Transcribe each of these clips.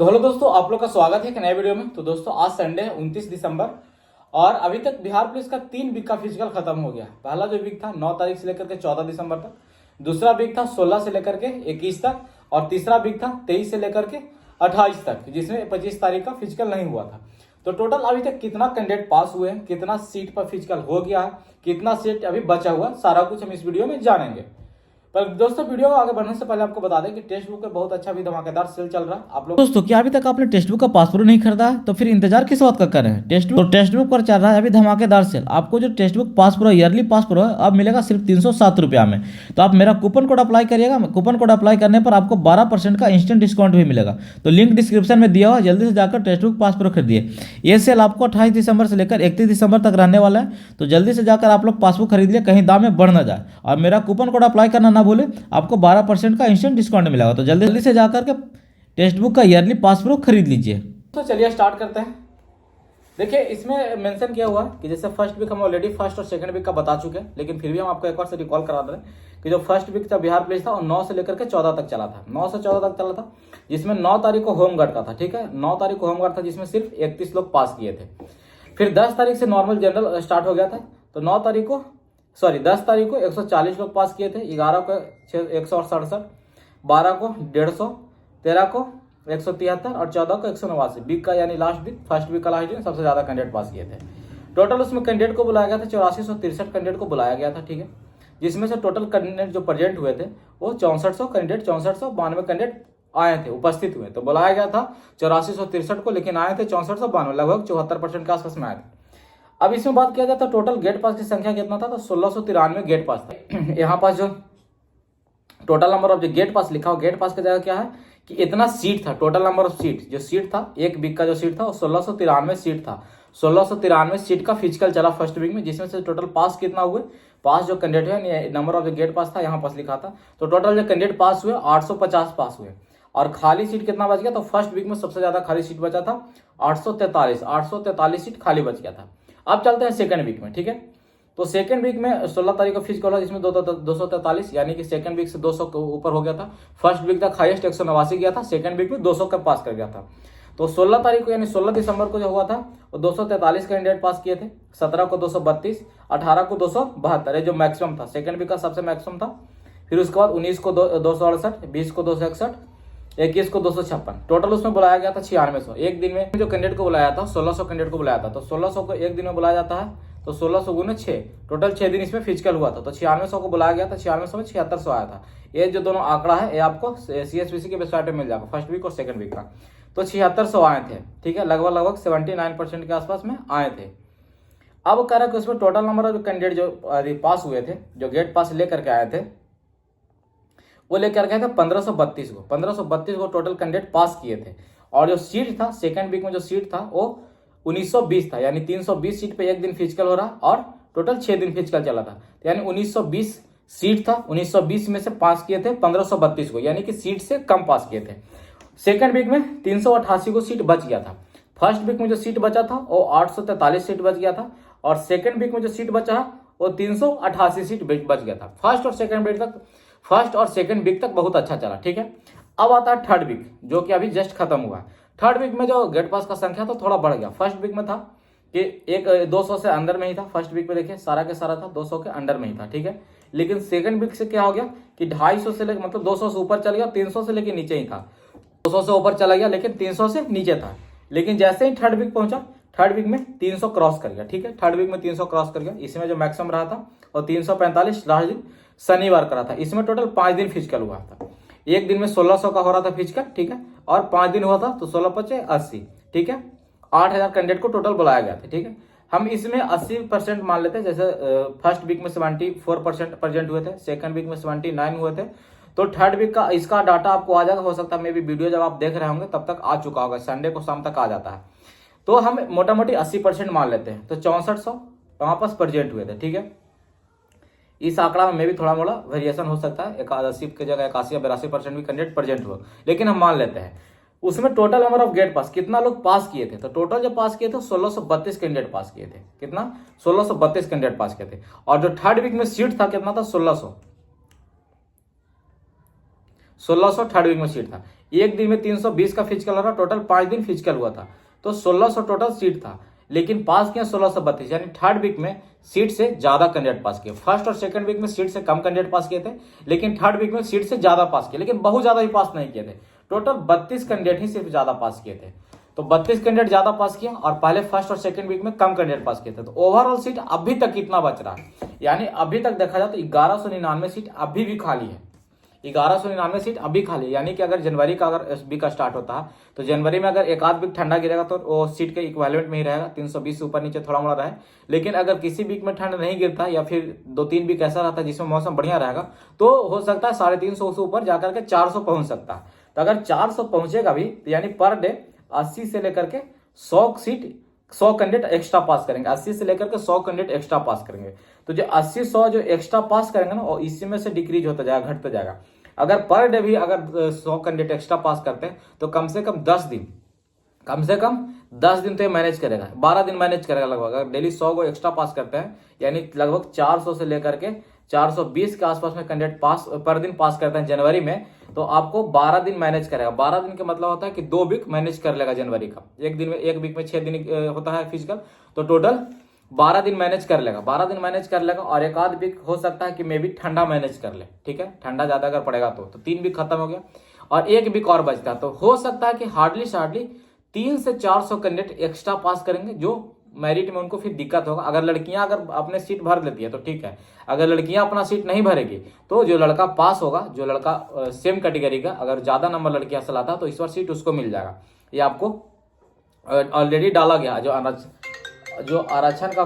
तो हेलो दोस्तों, आप लोग का स्वागत है एक नए वीडियो में। तो दोस्तों आज संडे है 29 दिसंबर और अभी तक बिहार पुलिस का 3 वीक का फिजिकल खत्म हो गया। पहला जो वीक था 9 तारीख से लेकर के 14 दिसंबर तक, दूसरा वीक था 16 से लेकर के 21 तक और तीसरा वीक था 23 से लेकर के 28 तक, जिसमें 25 तारीख का फिजिकल नहीं हुआ था। तो टोटल अभी तक कितना कैंडिडेट पास हुए हैं, कितना सीट पर फिजिकल हो गया है, कितना सीट अभी बचा हुआ, सारा कुछ हम इस वीडियो में जानेंगे। पर दोस्तों वीडियो आगे बढ़ने से पहले आपको बता दें कि टेक्स्ट बुक का बहुत अच्छा भी धमाकेदार सेल चल रहा है। आप लोग दोस्तों क्या अभी तक आपने टेक्स्ट बुक का पासपोर्ट नहीं खरीदा है तो फिर इंतजार किस बात का कर रहे हैं। टेक्स्ट बुक पर चल रहा है अभी धमाकेदार सेल। आपको जो text book pass pro yearly pass pro है अब मिलेगा सिर्फ 307 रुपया में। तो आप मेरा कूपन कोड अप्लाई करिएगा। कूपन कोड अप्लाई करने पर आपको 12% का इंस्टेंट डिस्काउंट भी मिलेगा। तो लिंक डिस्क्रिप्शन में दिया हुआ, जल्दी से जाकर टेक्स्ट बुक पास प्रो खरीदिए। ये सेल आपको 28 दिसंबर से लेकर 31 दिसंबर तक रहने वाला है। तो जल्दी से जाकर आप लोग पासबुक खरीद लिए, कहीं दाम में बढ़ ना जाए। और मेरा कूपन कोड अप्लाई करना ना भूले, आपको 12% का इंस्टेंट डिस्काउंट मिलेगा। तो जल्दी से जाकर के टेक्स्ट बुक का ईयरली पास प्रो खरीद लीजिए। तो चलिए स्टार्ट करते हैं। देखिए इसमें मेंशन किया हुआ कि जैसे फर्स्ट वीक हम ऑलरेडी फर्स्ट और सेकंड वीक का बता चुके हैं, लेकिन फिर भी हम आपको एक बार से रिकॉल करा दे रहे हैं कि जो फर्स्ट वीक था बिहार पुलिस था और 9 से लेकर के 14 तक चला था। 9 से 14 तक चला था, जिसमें 9 तारीख को होमगार्ड का था। ठीक है, 9 तारीख को होमगार्ड था, जिसमें सिर्फ 31 लोग पास किए थे। फिर 10 तारीख से नॉर्मल जनरल स्टार्ट हो गया था। तो 10 तारीख को 140 लोग पास किए थे, 11 को 167, 12 को 150, 13 को 173 और 14 को 189। वीक का यानी लास्ट वीक, फर्स्ट वीक का लास्ट वीक सबसे ज्यादा कैंडिडेट पास किए थे। टोटल उसमें कैंडिडेट को बुलाया गया था 8463 कैंडिडेट को बुलाया गया था। ठीक है, जिसमें से टोटल कैंडिडेट जो प्रेजेंट हुए थे वो 6400 कैंडिडेट, 6492 कैंडिडेट आए थे, उपस्थित हुए। तो बुलाया गया था 8463 को, लेकिन आए थे 6492, लगभग 74% के आसपास में आए थे। अब इसमें बात किया जाए तो टोटल गेट पास की संख्या कितना था, तो 1693 गेट पास था। यहाँ पास जो टोटल नंबर ऑफ जो गेट पास लिखा हो, गेट पास की जगह क्या है कि इतना सीट था। टोटल नंबर ऑफ सीट, जो सीट था एक वीक का जो सीट था वो 1693 सीट था। 1693 सीट का फिजिकल चला फर्स्ट वीक में, जिसमें से टोटल पास कितना हुए, पास जो कैंडिडेट है, नंबर ऑफ जो गेट पास था यहाँ पास लिखा था। तो टोटल जो कैंडिडेट पास हुए 850 पास हुए। और खाली सीट कितना बच गया, तो फर्स्ट वीक में सबसे ज्यादा खाली सीट बचा था 843 सीट खाली बच गया था। अब चलते हैं सेकंड वीक में। ठीक है, तो सेकंड वीक में 16 तारीख को फिजिकल हुआ, जिसमें 243, यानी कि सेकंड वीक से 200 के ऊपर हो गया था। फर्स्ट वीक तक हाईएस्ट 189 गया था, सेकंड वीक में 200 का पास कर गया था। तो 16 तारीख को यानी 16 दिसंबर को जो हुआ था वो 243 कैंडिडेट पास किए थे, 17 को 232, 18 को 272, ये जो मैक्सिमम था, सेकंड वीक का सबसे मैक्सिमम था। फिर उसके बाद 19 को 268, 20 को 261, 21 को 256। टोटल उसमें बुलाया गया था 9600। एक दिन में जो कैंडिडेट को बुलाया था 1600 कैंडिडेट को बुलाया था। तो 1600 को एक दिन में बुलाया जाता है, तो 1600 गुने 6, टोटल 6 दिन इसमें फिजिकल हुआ था। तो 9600 को बुलाया गया था, 9600 में 7600 आया था। ये जो दोनों आंकड़ा है ये आपको CSPC के वेबसाइट में मिल जाएगा, फर्स्ट वीक और सेकंड वीक का। तो 7600 आए थे। ठीक है, लगभग 79% के आसपास में आए थे। अब कह रहा है कि उसमें टोटल नंबर ऑफ कैंडिडेट जो पास हुए थे, जो गेट पास लेकर के आए थे, वो लेकर गए थे 1532 को। 1532 को टोटल कैंडिडेट पास किए थे। और जो सीट था सेकंड वीक में, जो सीट था वो 1920 था, यानी 320 सीट पे एक दिन फिजिकल हो रहा और टोटल 6 दिन फिजिकल चला था। तो यानी 1920 सीट था, 1920 में से पास किए थे 1532 को, यानी कि सीट से कम पास किए थे। सेकंड वीक में 388 को सीट बच गया था। फर्स्ट वीक में जो सीट बचा था वो 843 सीट बच गया था, और सेकंड वीक में जो सीट बचा है वो 388 सीट बच गया था। फर्स्ट और सेकंड वीक तक बहुत अच्छा चला। ठीक है, अब आता है थर्ड वीक, जो कि अभी जस्ट खत्म हुआ है। थर्ड वीक में जो गेट पास का संख्या तो थोड़ा बढ़ गया। फर्स्ट वीक में था कि एक 200 से अंदर में ही था। फर्स्ट वीक में देखिए सारा के सारा था 200 के अंडर में ही था। ठीक है, लेकिन सेकंड वीक से क्या हो गया कि 250 से लेकर, मतलब 200 से ऊपर चल गया, 300 से लेकर नीचे ही था। 200 से ऊपर चला गया लेकिन 300 से नीचे था। लेकिन जैसे ही थर्ड वीक पहुंचा, थर्ड वीक में 300 क्रॉस कर गया। ठीक है, थर्ड वीक में 300 क्रॉस कर गया। इसमें जो मैक्सिमम रहा था और 345 लास्ट दिन शनिवार का रहा था। इसमें टोटल 5 दिन फिजिकल हुआ था। एक दिन में 1600 का हो रहा था फिजिकल। ठीक है, और 5 दिन हुआ था तो 16 पचे 80। ठीक है, 8000 कैंडिडेट को टोटल बुलाया गया था। ठीक है, हम इसमें 80% मान लेते हैं। जैसे फर्स्ट वीक में 74% प्रेजेंट हुए थे, सेकंड वीक में 79 हुए थे। तो थर्ड वीक का इसका डाटा आपको आ जाएगा, हो सकता है मे भी वीडियो जब आप देख रहे होंगे तब तक आ चुका होगा, संडे को शाम तक आ जाता है। तो हम मोटा मोटी 80% मान लेते हैं। तो 6400 वहां पास प्रेजेंट हुए थे। ठीक है, इस आंकड़ा में भी थोड़ा मोड़ा वेरिएशन हो सकता है, 81 की जगह 81 या 82% भी कैंडिडेट प्रेजेंट हुआ, लेकिन हम मान लेते हैं। उसमें टोटल नंबर ऑफ गेट पास कितना लोग पास किए थे, तो टोटल जो पास किए थे 1632 कैंडिडेट पास किए थे। कितना, 1632 कैंडिडेट पास किए थे। और जो थर्ड वीक में सीट था कितना था, 1600 1600 थर्ड वीक में सीट था। एक दिन में 320 का फिजिकल हो रहा, टोटल 5 दिन फिजिकल हुआ था, तो 1600 टोटल सीट था, लेकिन पास किया 1632, यानी थर्ड वीक में सीट से ज्यादा कैंडिडेट पास किए। फर्स्ट और सेकंड वीक में सीट से कम कैंडिडेट पास किए थे, लेकिन थर्ड वीक में सीट से ज्यादा पास किए, लेकिन बहुत ज्यादा ही पास नहीं किए थे। टोटल 32 कैंडिडेट ही सिर्फ ज्यादा पास किए थे, तो 32 कैंडिडेट ज्यादा पास किया और पहले फर्स्ट और सेकंड वीक में कम कैंडिडेट पास किए थे। तो ओवरऑल सीट अभी तक कितना बच रहा है, यानी अभी तक देखा जाए तो 1199 सीट अभी भी खाली है। 1199 सीट अभी खाली है, यानी कि अगर जनवरी का अगर एसबी का स्टार्ट होता है तो जनवरी में अगर एक आध वीक ठंडा गिरेगा तो वो सीट के इक्विवेलेंट में ही रहेगा, 320 से ऊपर नीचे थोड़ा मोड़ा रहे। लेकिन अगर किसी वीक में ठंड नहीं गिरता या फिर 2-3 वीक ऐसा रहता है जिसमें मौसम बढ़िया रहेगा, तो हो सकता है 350 से ऊपर जाकर के 400 पहुंच सकता है। तो अगर 400 पहुंचेगा भी तो यानी पर डे 80 से लेकर के 100 सीट 100 कैंडिडेट एक्स्ट्रा पास करेंगे, 80 से लेकर के 100 कैंडिडेट एक्स्ट्रा पास करेंगे। तो जो 80-100 जो एक्स्ट्रा पास करेंगे ना, और इसी में से डिक्रीज होता जाएगा, घटता जाएगा। अगर पर डे भी अगर 100 कैंडिडेट एक्स्ट्रा पास करते हैं तो कम से कम 10 दिन तो ये मैनेज करेगा, 12 दिन मैनेज करेगा लगभग। अगर डेली 100 को एक्स्ट्रा पास करते हैं यानी लगभग 400 से लेकर के 420 के आसपास में कैंडिडेट पास पर दिन पास करते हैं जनवरी में, तो आपको 12 दिन मैनेज करेगा। 12 दिन का मतलब होता है कि 2 वीक मैनेज कर लेगा जनवरी का। एक वीक में 6 दिन होता है फिजिकल, तो टोटल 12 दिन मैनेज कर लेगा। 12 दिन मैनेज कर लेगा और एक आध वीक हो सकता है कि मे भी ठंडा मैनेज कर ले, ठीक है, ठंडा ज्यादा अगर पड़ेगा तो 3 वीक खत्म हो गया और एक वीक और बचता है। तो हो सकता है कि हार्डली 300 से 400 कैंडिडेट एक्स्ट्रा पास करेंगे, जो मेरिट में उनको फिर दिक्कत होगा। अगर लड़कियां अगर अपने सीट भर लेती है तो ठीक है, अगर लड़कियां अपना सीट नहीं भरेगी तो जो लड़का पास होगा, जो लड़का सेम कैटेगरी का अगर ज्यादा नंबर लड़कियां से लाता है तो इस बार सीट उसको मिल जाएगा। ये आपको ऑलरेडी डाला गया है। जो आरक्षण का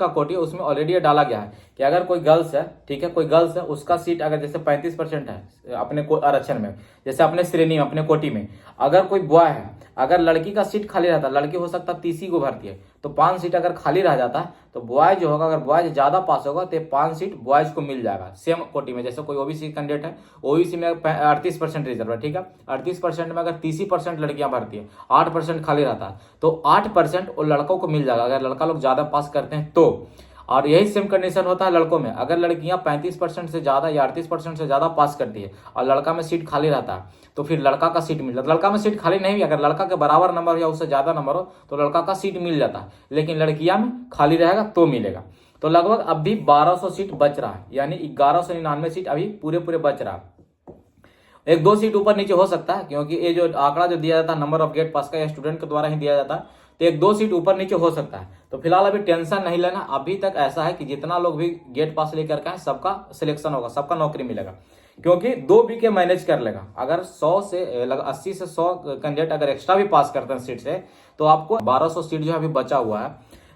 कोटी है उसमें ऑलरेडी डाला गया है कि अगर कोई गर्ल्स है, ठीक है, कोई गर्ल्स है, उसका सीट अगर जैसे 35% है अपने आरक्षण में, जैसे अपने श्रेणी में अपने कोटी में, अगर कोई बॉय है, अगर लड़की का सीट खाली रहता है, लड़की हो सकता है 30 को भरती है, तो 5 सीट अगर खाली रह जाता है तो बॉय जो होगा, अगर बॉय ज्यादा पास होगा तो 5 सीट बॉयज को मिल जाएगा सेम कोटी में। जैसे कोई ओबीसी कैंडिडेट है, ओबीसी में 38% रिजर्व है, ठीक है, 38% में अगर 30% लड़कियां भरती है, 8% खाली रहता है, तो 8% वो लड़कों को मिल जाएगा अगर लड़का लोग ज्यादा पास करते हैं तो। और यही सेम कंडीशन होता है लड़कों में, अगर लड़कियां 35% से ज्यादा या 38% से ज्यादा पास करती है और लड़का में सीट खाली रहता है तो फिर लड़का का सीट मिल जाता है। लड़का में सीट खाली नहीं भी, अगर लड़का के बराबर नंबर या उससे ज्यादा नंबर हो तो लड़का का सीट मिल जाता है, लेकिन लड़कियां में खाली रहेगा तो मिलेगा। तो लगभग अब भी 1200 सीट बच रहा है, यानी 1199 सीट अभी पूरे बच रहा है। 1-2 सीट ऊपर नीचे हो सकता है, क्योंकि ये जो आंकड़ा जो दिया जाता है नंबर ऑफ गेट पास का, या स्टूडेंट के द्वारा ही दिया जाता है, तो 1-2 सीट ऊपर नीचे हो सकता है। तो फिलहाल अभी टेंशन नहीं लेना। अभी तक ऐसा है कि जितना लोग भी गेट पास लेकर के आए सबका सिलेक्शन होगा, सबका नौकरी मिलेगा, क्योंकि 2 वीके मैनेज कर लेगा। अगर 80 से 100 कैंडिडेट अगर एक्स्ट्रा भी पास करते हैं सीट से, तो आपको 1200 सीट जो अभी बचा हुआ है,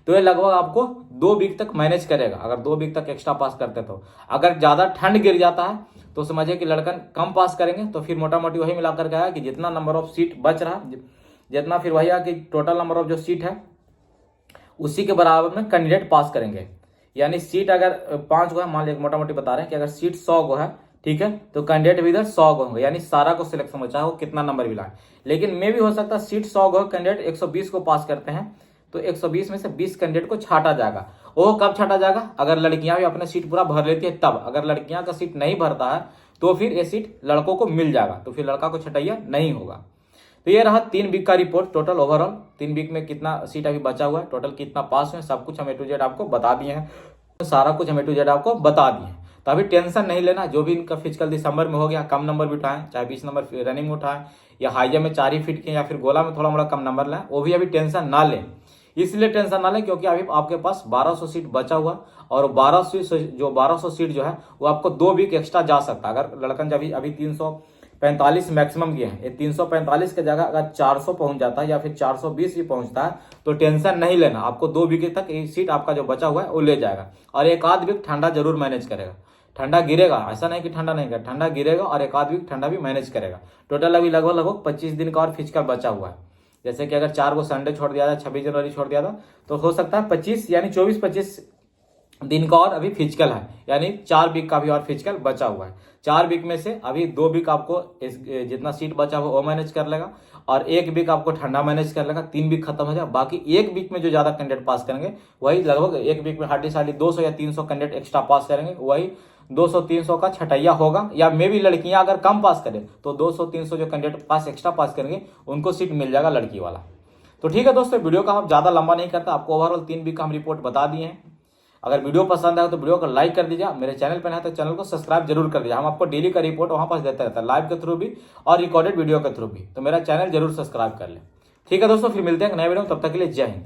तो ये लगभग आपको 2 वीक तक मैनेज करेगा अगर 2 वीक तक एक्स्ट्रा पास करते तो। अगर ज्यादा ठंड गिर जाता है तो समझिए कि लड़कन कम पास करेंगे, तो फिर मोटा मोटी वही मिलाकर के आया कि जितना नंबर ऑफ सीट बच रहा, जितना फिर वही आया कि टोटल नंबर ऑफ जो सीट है उसी के बराबर में कैंडिडेट पास करेंगे। यानी सीट अगर 5 गो है, मान लीजिए मोटा मोटी बता रहे हैं कि अगर सीट 100 गो है, ठीक है, तो कैंडिडेट भी इधर 100 गो होंगे, यानी सारा को सिलेक्शन हो, चाहे वो कितना नंबर भी लाए। लेकिन मे भी हो सकता है सीट 100 गो कैंडिडेट 120 को पास करते हैं, तो 120 में से 20 कैंडिडेट को छाटा जाएगा। वो कब छाटा जाएगा? अगर लड़कियां भी अपना सीट पूरा भर लेती है तब। अगर लड़कियां का सीट नहीं भरता है तो फिर ये सीट लड़कों को मिल जाएगा, तो फिर लड़का को छटाइया नहीं होगा। तो ये रहा 3 वीक का रिपोर्ट टोटल ओवरऑल। 3 वीक में कितना सीट अभी बचा हुआ है, टोटल कितना पास हुए, सब कुछ हम A to Z आपको बता दिए हैं, सारा कुछ हम A to Z आपको बता दिए हैं। तो अभी टेंशन नहीं लेना, जो भी इनका फिजिकल दिसंबर में हो गया, कम नंबर भी उठाएं, चाहे 20 नंबर रनिंग में उठाएं या हाई जंप में 4 ही फीट के या फिर गोला में थोड़ा मोड़ा कम नंबर लाएं, वो भी अभी टेंशन ना लें। इसलिए टेंशन ना लें क्योंकि अभी आपके पास 1200 सीट बचा हुआ, और 1200 सीट जो है वो आपको 2 वीक एक्स्ट्रा जा सकता है। अगर लड़कन जब अभी 345 मैक्सिमम किए हैं, 345 की जगह अगर 400 पहुंच जाता है या फिर 420 भी पहुंचता है तो टेंशन नहीं लेना, आपको 2 वीक तक ये सीट आपका जो बचा हुआ है वो ले जाएगा। और एक आध वीक ठंडा जरूर मैनेज करेगा, ठंडा गिरेगा, ऐसा नहीं कि ठंडा नहीं गिरेगा, ठंडा गिरेगा और एक आध वीक ठंडा भी मैनेज करेगा। टोटल अभी लगभग 25 दिन का और फिजिकल बचा हुआ है। जैसे कि अगर 4 को संडे छोड़ दिया था, 26 जनवरी छोड़ दिया था, तो हो सकता है 25 यानी 24-25 दिन का और अभी फिजिकल है, यानी 4 वीक का भी और फिजिकल बचा हुआ है। 4 वीक में से अभी 2 वीक आपको जितना सीट बचा हुआ वो मैनेज कर लेगा, और 1 वीक आपको ठंडा मैनेज कर लेगा, 3 वीक खत्म हो जाएगा। बाकी 1 वीक में जो ज्यादा कैंडिडेट पास करेंगे वही लगभग 1 वीक में हार्डली 200 या 300 कैंडिडेट एक्स्ट्रा पास करेंगे, वही 200-300 का छटैया होगा, या मे भी लड़कियां अगर कम पास करें तो 200-300 जो कैंडिडेट पास एक्स्ट्रा पास करेंगे उनको सीट मिल जाएगा लड़की वाला। तो ठीक है दोस्तों, वीडियो का हम ज़्यादा लंबा नहीं करता, आपको ओवरऑल 3 वीक का हम रिपोर्ट बता दिए हैं। अगर वीडियो पसंद आए तो वीडियो को लाइक कर दीजिए, मेरे चैनल पर है तो चैनल को सब्सक्राइब जरूर कर दीजिए। हम आपको डेली का रिपोर्ट वहाँ पास देता रहता है, लाइव के थ्रू भी और रिकॉर्डेड वीडियो के थ्रू भी, तो मेरा चैनल जरूर सब्सक्राइब कर लें। ठीक है दोस्तों, फिर मिलते हैं नए वीडियो में, तब तक के लिए जय हिंद।